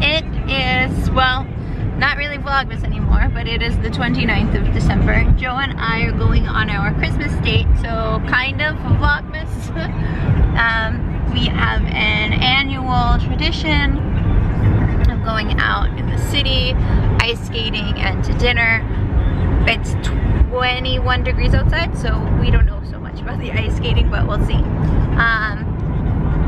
it is, well, not really Vlogmas anymore, but it is the 29th of December. Joe and I are going on our Christmas date, so kind of Vlogmas. We have an annual tradition of going out in the city, ice skating, and to dinner. It's 21 degrees outside, so we don't know so much about the ice skating, but we'll see.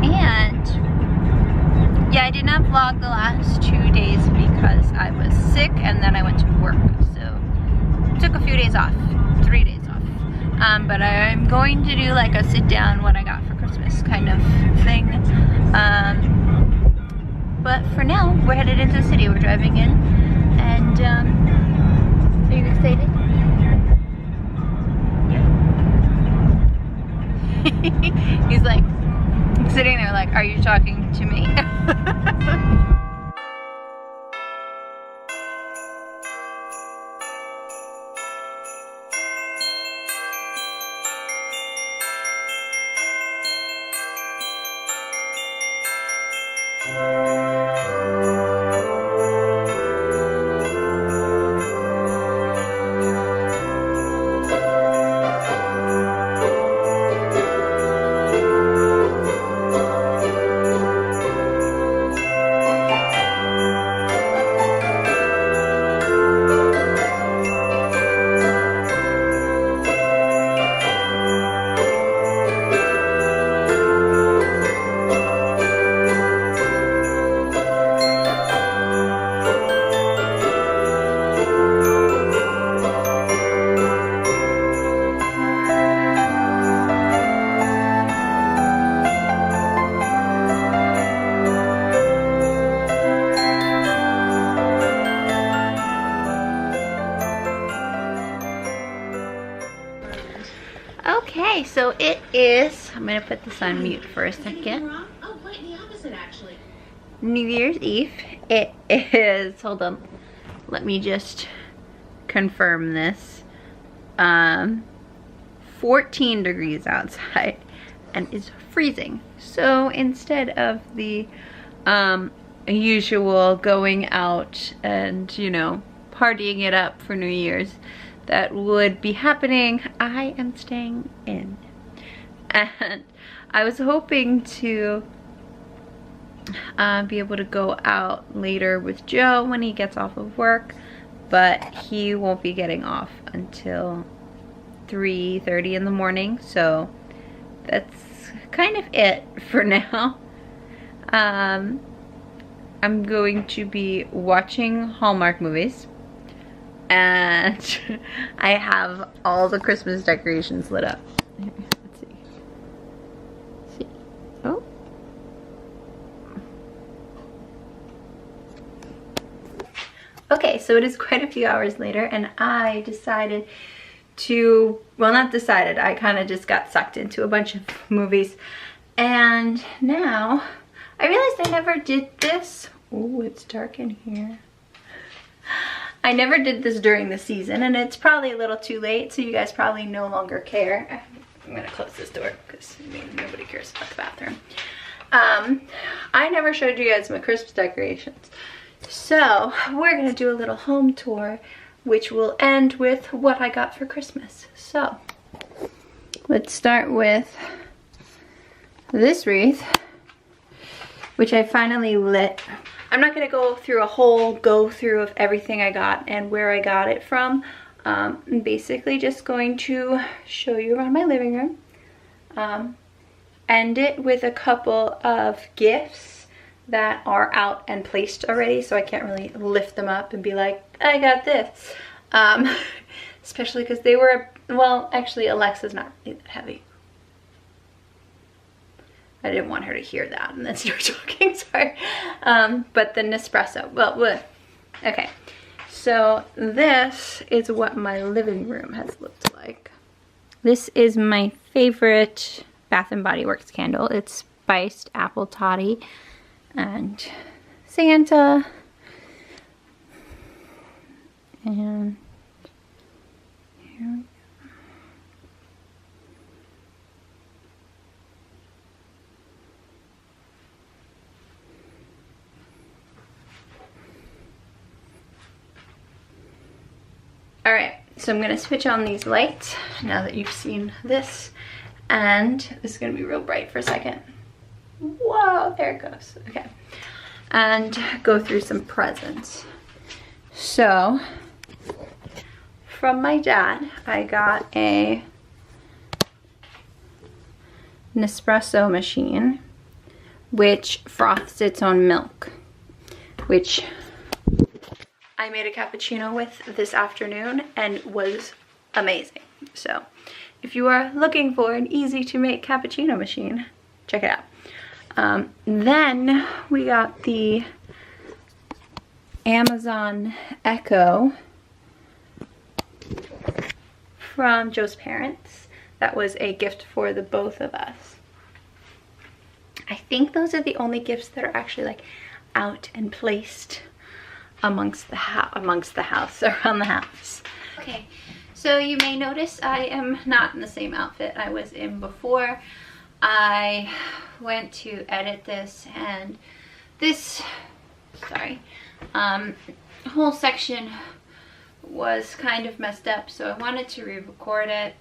And yeah, I did not vlog the last 2 days because I was sick and then I went to work. So took a few days off, 3 days off. But I'm going to do like a sit down what I got for Christmas kind of thing. But for now, we're headed into the city. We're driving in, and are you excited? He's like sitting there like, are you talking to me? Okay, so it is, I'm gonna put this on mute for a second. Oh, quite the opposite, actually. New Year's Eve. It is, hold on, let me just confirm this. 14 degrees outside and it's freezing. So instead of the usual going out and, you know, partying it up for New Year's that would be happening, I am staying in. And I was hoping to be able to go out later with Joe when he gets off of work, but he won't be getting off until 3:30 in the morning, so that's kind of it for now. I'm going to be watching Hallmark movies, and I have all the Christmas decorations lit up. Let's see. Oh. Okay, so it is quite a few hours later, and I decided to, well, not decided, I kind of just got sucked into a bunch of movies, and now I realized I never did this. Oh, it's dark in here. I never did this during the season, and it's probably a little too late, so you guys probably no longer care. I'm gonna close this door because nobody cares about the bathroom. I never showed you guys my Christmas decorations, so we're gonna do a little home tour, which will end with what I got for Christmas. So let's start with this wreath, which I finally lit. I'm not gonna go through a whole go-through of everything I got and where I got it from. I'm basically just going to show you around my living room. End it with a couple of gifts that are out and placed already, so I can't really lift them up and be like, I got this. Especially because they were, well, actually Alexa's not really that heavy. I didn't want her to hear that and then start talking, sorry. But the Nespresso, well, okay. So this is what my living room has looked like. This is my favorite Bath & Body Works candle. It's spiced apple toddy and Santa. And here we go. All right, so I'm gonna switch on these lights now that you've seen this, and this is gonna be real bright for a second. Whoa, there it goes. Okay, and go through some presents. So from my dad, I got an espresso machine which froths its own milk, which I made a cappuccino with this afternoon and was amazing. So if you are looking for an easy to make cappuccino machine, check it out. Then we got the Amazon Echo from Joe's parents. That was a gift for the both of us. I think those are the only gifts that are actually like out and placed amongst the house, around the house. Okay, so you may notice I am not in the same outfit I was in before. I went to edit this, and this, whole section was kind of messed up, so I wanted to re-record it.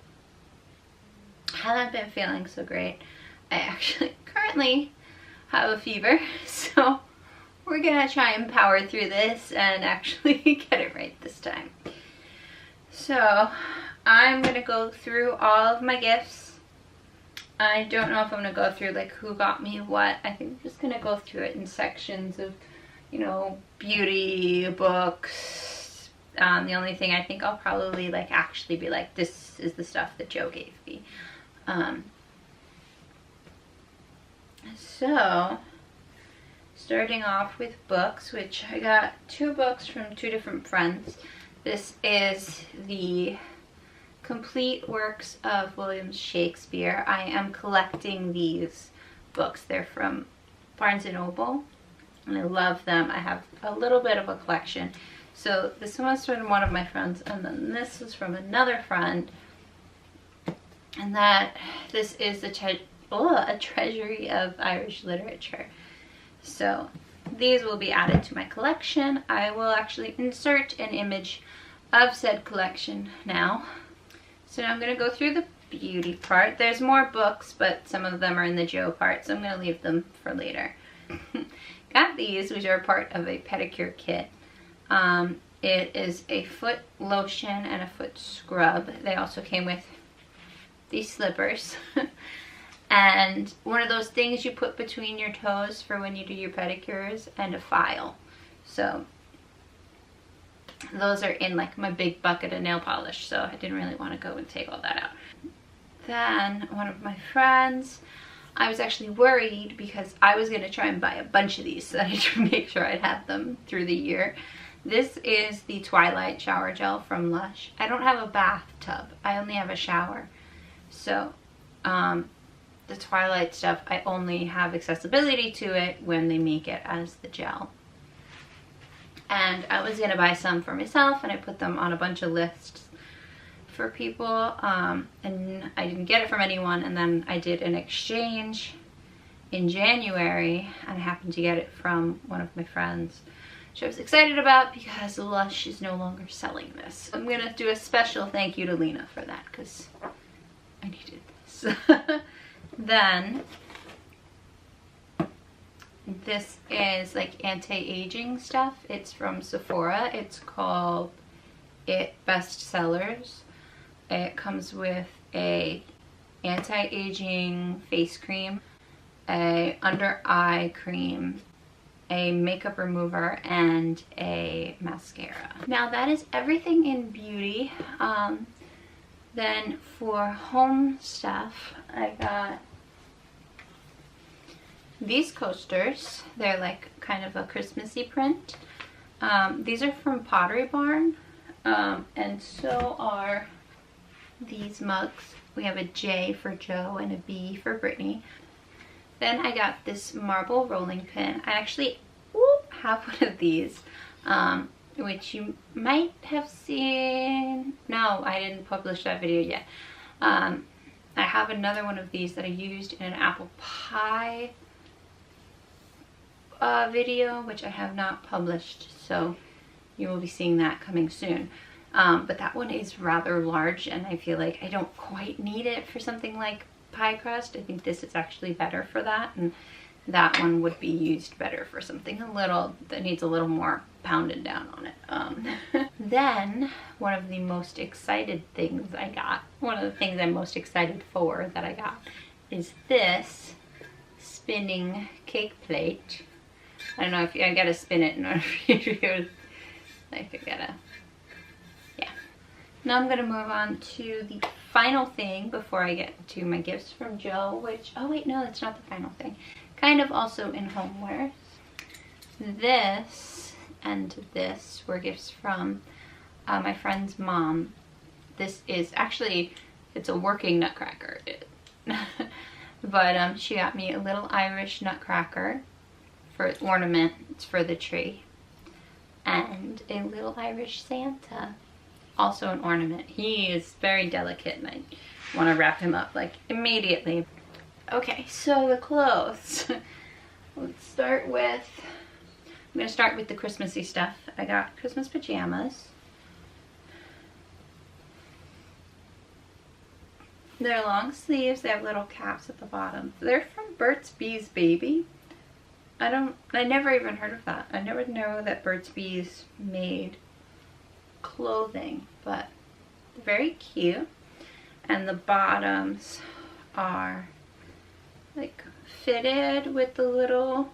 I haven't been feeling so great. I actually currently have a fever, so we're gonna try and power through this and actually get it right this time. So I'm gonna go through all of my gifts. I don't know if I'm gonna go through like who got me what. I think I'm just gonna go through it in sections of, you know, beauty, books. The only thing I think I'll probably like actually be like, this is the stuff that Joe gave me. So starting off with books, which I got 2 books from 2 different friends. This is the complete works of William Shakespeare. I am collecting these books. They're from Barnes & Noble, and I love them. I have a little bit of a collection. So this one's from one of my friends, and then this was from another friend. And this is a treasury of Irish literature. So these will be added to my collection. I will actually insert an image of said collection now. So now I'm going to go through the beauty part. There's more books, but some of them are in the Joe part, so I'm going to leave them for later. Got these, which are part of a pedicure kit. It is a foot lotion and a foot scrub. They also came with these slippers. And one of those things you put between your toes for when you do your pedicures, and a file. So those are in like my big bucket of nail polish, so I didn't really want to go and take all that out. Then one of my friends, I was actually worried because I was going to try and buy a bunch of these so that I could make sure I'd have them through the year. This is the Twilight shower gel from Lush. I don't have a bathtub, I only have a shower. So the Twilight stuff, I only have accessibility to it when they make it as the gel. And I was gonna buy some for myself, and I put them on a bunch of lists for people, and I didn't get it from anyone, and then I did an exchange in January, and I happened to get it from one of my friends, which I was excited about because Lush is no longer selling this. I'm gonna do a special thank you to Lena for that because I needed this. Then this is like anti-aging stuff. It's from Sephora. It's called It Bestsellers. It comes with a anti-aging face cream, a under eye cream, a makeup remover, and a mascara. Now that is everything in beauty. Then for home stuff, I got these coasters. They're like kind of a Christmassy print. These are from Pottery Barn, and so are these mugs. We have a J for Joe and a B for Brittany. Then I got this marble rolling pin. I actually have one of these, which you might have seen. No, I didn't publish that video yet. I have another one of these that I used in an apple pie video, which I have not published, so you will be seeing that coming soon. But that one is rather large, and I feel like I don't quite need it for something like pie crust. I think this is actually better for that, and that one would be used better for something a little that needs a little more pounded down on it. Then one of the most excited things I got, one of the things I'm most excited for that I got, is this spinning cake plate. I don't know if I gotta spin it in order for you to be able to, like, I gotta, yeah. Now I'm gonna move on to the final thing before I get to my gifts from Joe, which, oh wait, no, that's not the final thing. Kind of also in homewares. This and this were gifts from my friend's mom. This is actually, it's a working nutcracker. But she got me a little Irish nutcracker for ornament. It's for the tree. And a little Irish Santa, also an ornament. He is very delicate and I want to wrap him up like immediately. Okay, so the clothes. Let's start with, I'm going to start with the Christmassy stuff. I got Christmas pajamas. They're long sleeves. They have little caps at the bottom. They're from Burt's Bees Baby. I never even heard of that. I never knew that Burt's Bees made clothing, but very cute. And the bottoms are like fitted with the little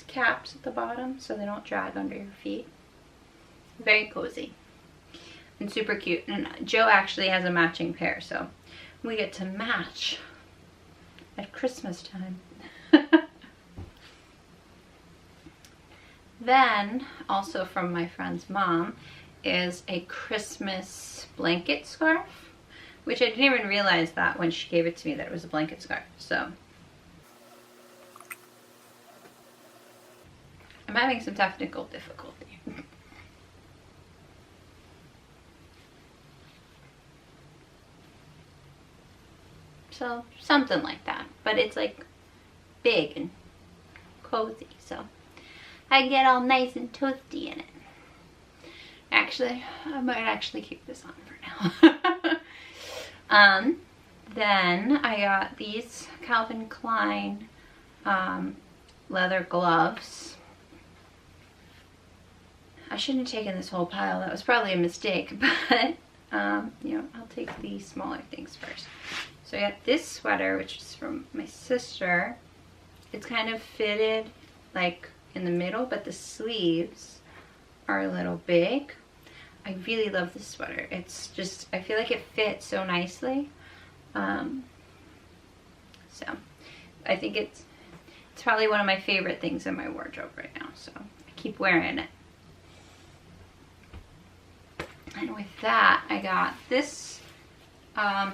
caps at the bottom so they don't drag under your feet. Very cozy and super cute. And Joe actually has a matching pair, so we get to match at Christmas time. Then, also from my friend's mom, is a Christmas blanket scarf, which I didn't even realize that when she gave it to me that it was a blanket scarf. So I'm having some technical difficulty. So something like that, but it's like big and cozy, so I get all nice and toasty in it. Actually, I might actually keep this on for now. Then I got these Calvin Klein leather gloves. I shouldn't have taken this whole pile. That was probably a mistake, but you know, I'll take the smaller things first. So I got this sweater, which is from my sister. It's kind of fitted like in the middle, but the sleeves are a little big. I really love this sweater. It's just, I feel like it fits so nicely. So I think it's probably one of my favorite things in my wardrobe right now, so I keep wearing it. And with that, I got this, I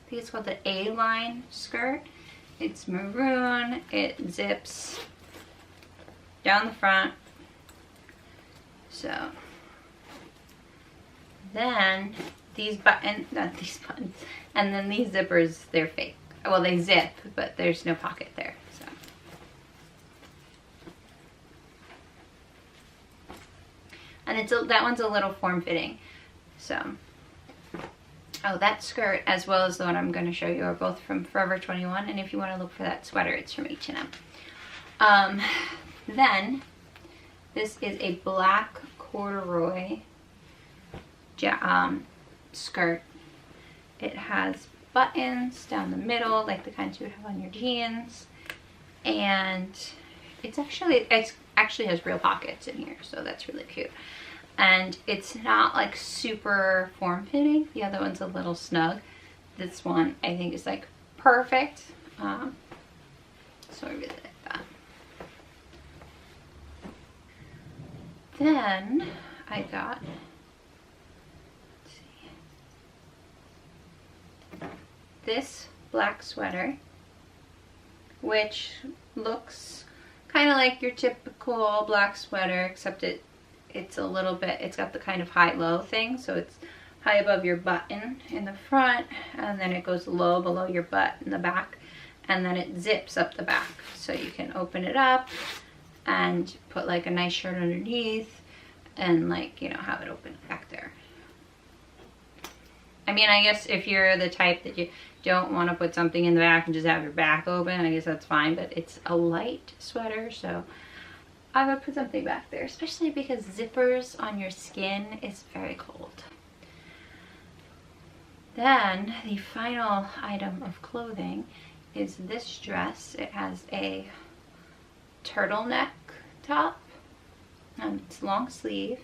think it's called the A-line skirt. It's maroon, it zips down the front. So then these buttons, not these buttons, and then these zippers, they're fake. Well, they zip, but there's no pocket there. So and it's that one's a little form-fitting. So oh, that skirt as well as the one I'm going to show you are both from Forever 21, and if you want to look for that sweater, it's from H&M. Then this is a black corduroy skirt. It has buttons down the middle, like the kinds you would have on your jeans, and it actually has real pockets in here, so that's really cute. And it's not like super form-fitting. The other one's a little snug. This one I think is like perfect. So I really like that. Then I got, let's see, this black sweater, which looks kind of like your typical black sweater, except it's a little bit, it's got the kind of high-low thing, so it's high above your button in the front, and then it goes low below your butt in the back, and then it zips up the back, so you can open it up and put like a nice shirt underneath, and like, you know, have it open back there. I mean, I guess if you're the type that you don't want to put something in the back and just have your back open, I guess that's fine, but it's a light sweater, so I would put something back there, especially because zippers on your skin is very cold. Then the final item of clothing is this dress. It has a turtleneck top, and it's long sleeved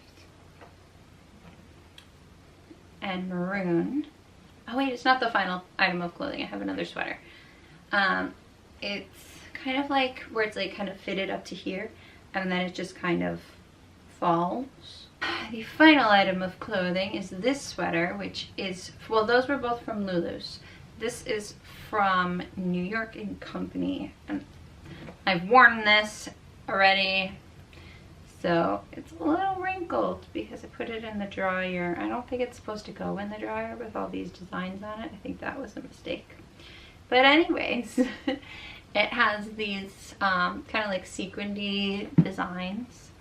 and maroon. Oh wait, it's not the final item of clothing. I have another sweater. It's kind of like where it's like kind of fitted up to here, and then it just kind of falls. The final item of clothing is this sweater, which is, well, those were both from Lulu's. This is from New York & Company, and I've worn this already, so it's a little wrinkled because I put it in the dryer. I don't think it's supposed to go in the dryer with all these designs on it. I think that was a mistake. But anyways, it has these kind of like sequined designs,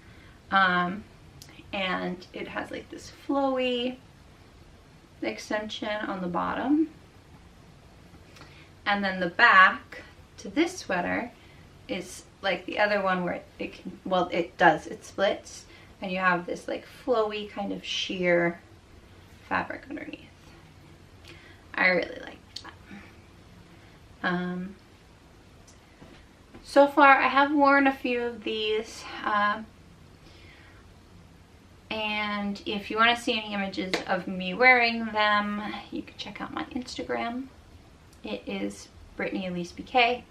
and it has like this flowy extension on the bottom. And then the back to this sweater is like the other one where it can, well, it splits, and you have this like flowy kind of sheer fabric underneath. I really like that. So far I have worn a few of these, and if you want to see any images of me wearing them, you can check out my Instagram. It is Brittany Elise BK,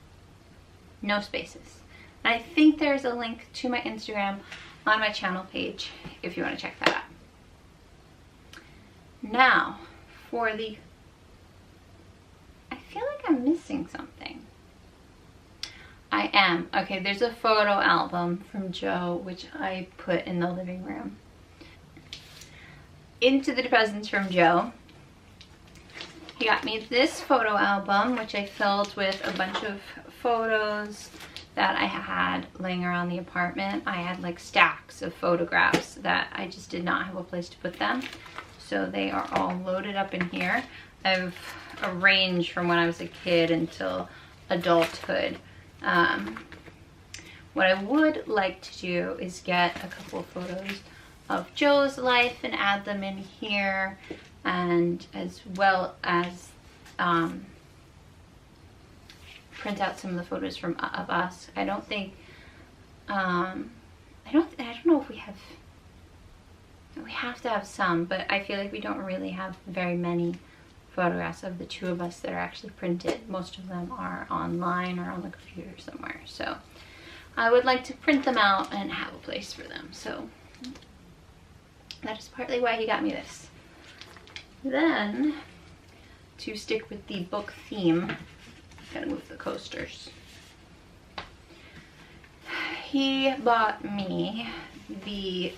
no spaces. And I think there's a link to my Instagram on my channel page if you want to check that out. Now, for the, I feel like I'm missing something. I am. Okay, there's a photo album from Joe, which I put in the living room. Into the presents from Joe. He got me this photo album, which I filled with a bunch of photos that I had laying around the apartment. I had like stacks of photographs that I just did not have a place to put them. So they are all loaded up in here. I've arranged from when I was a kid until adulthood. What I would like to do is get a couple of photos of Joe's life and add them in here, and as well as print out some of the photos from of us. I don't think I don't know if we have to have some, but I feel like we don't really have very many photographs of the two of us that are actually printed. Most of them are online or on the computer somewhere, so I would like to print them out and have a place for them. So that is partly why he got me this. Then, to stick with the book theme, I'm gonna move the coasters. He bought me the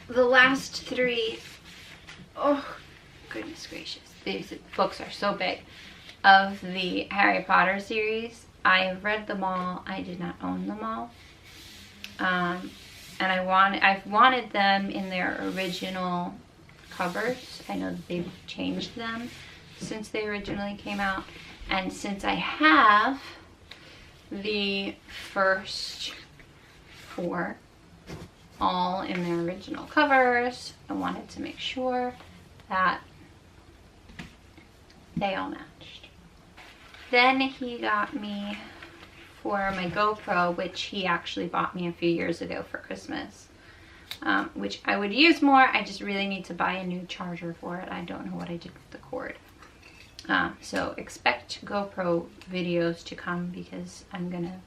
last three, oh goodness gracious, these books are so big, of the Harry Potter series. I have read them all. I did not own them all. And I've wanted them in their original covers. I know that they've changed them since they originally came out. And since I have the first 4 all in their original covers, I wanted to make sure that they all matched. Then he got me, for my GoPro, which he actually bought me a few years ago for Christmas, which I would use more. I just really need to buy a new charger for it. I don't know what I did with the cord. So expect GoPro videos to come because I'm gonna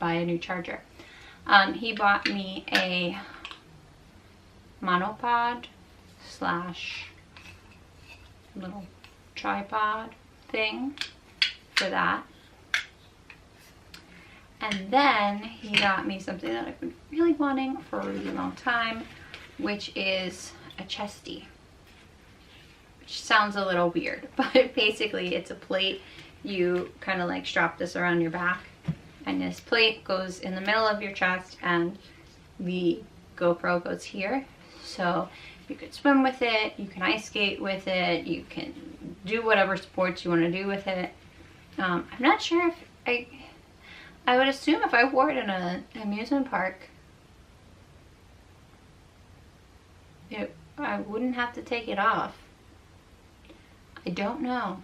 buy a new charger. He bought me a monopod slash little tripod thing for that. And then he got me something that I've been really wanting for a really long time, which is a chesty. Which sounds a little weird, but basically it's a plate. You kind of like strap this around your back, and this plate goes in the middle of your chest, and the GoPro goes here. So you could swim with it, you can ice skate with it, you can do whatever sports you want to do with it. I'm not sure if I would assume if I wore it in an amusement park, I wouldn't have to take it off. I don't know.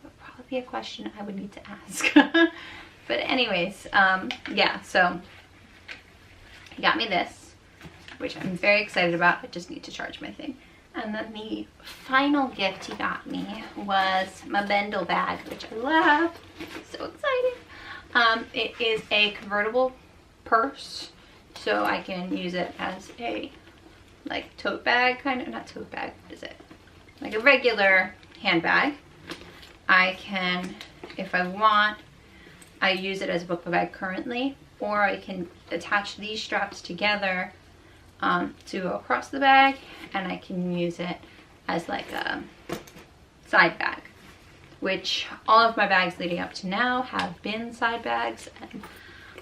That would probably be a question I would need to ask. But anyways, yeah, so he got me this, which I'm very excited about. I just need to charge my thing. And then the final gift he got me was my bundle bag, which I love. So excited. It is a convertible purse, so I can use it as a like tote bag, kind of, not tote bag, what is it? Like a regular handbag. I can, if I want, I use it as a book bag currently, or I can attach these straps together to go across the bag, and I can use it as like a side bag, which all of my bags leading up to now have been side bags, and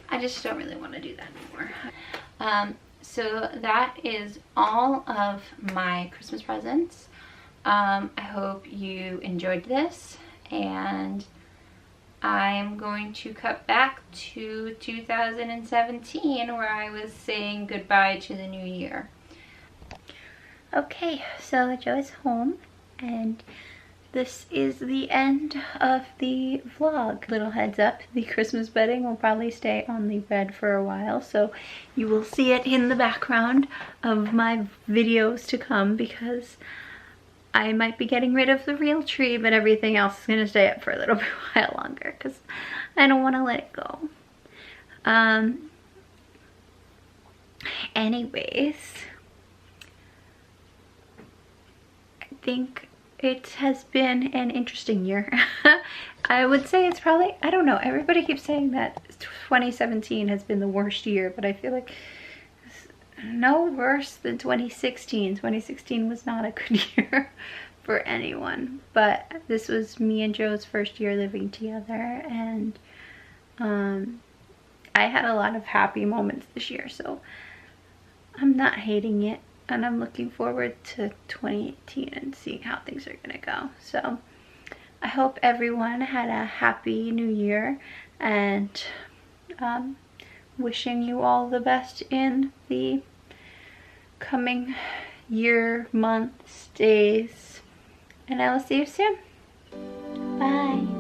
I just don't really want to do that anymore. So that is all of my Christmas presents. I hope you enjoyed this, and I'm going to cut back to 2017 where I was saying goodbye to the new year. Okay, so Joe's home, and this is the end of the vlog. Little heads up, the Christmas bedding will probably stay on the bed for a while, so you will see it in the background of my videos to come, because I might be getting rid of the real tree, but everything else is gonna stay up for a little while longer because I don't want to let it go. Anyways, I think it has been an interesting year. I would say it's probably, I don't know, everybody keeps saying that 2017 has been the worst year, but I feel like no worse than 2016. 2016 was not a good year for anyone, but this was me and Joe's first year living together, and I had a lot of happy moments this year, so I'm not hating it, and I'm looking forward to 2018 and seeing how things are gonna go. So I hope everyone had a happy new year, and wishing you all the best in the coming year, months, days, and I will see you soon. Bye.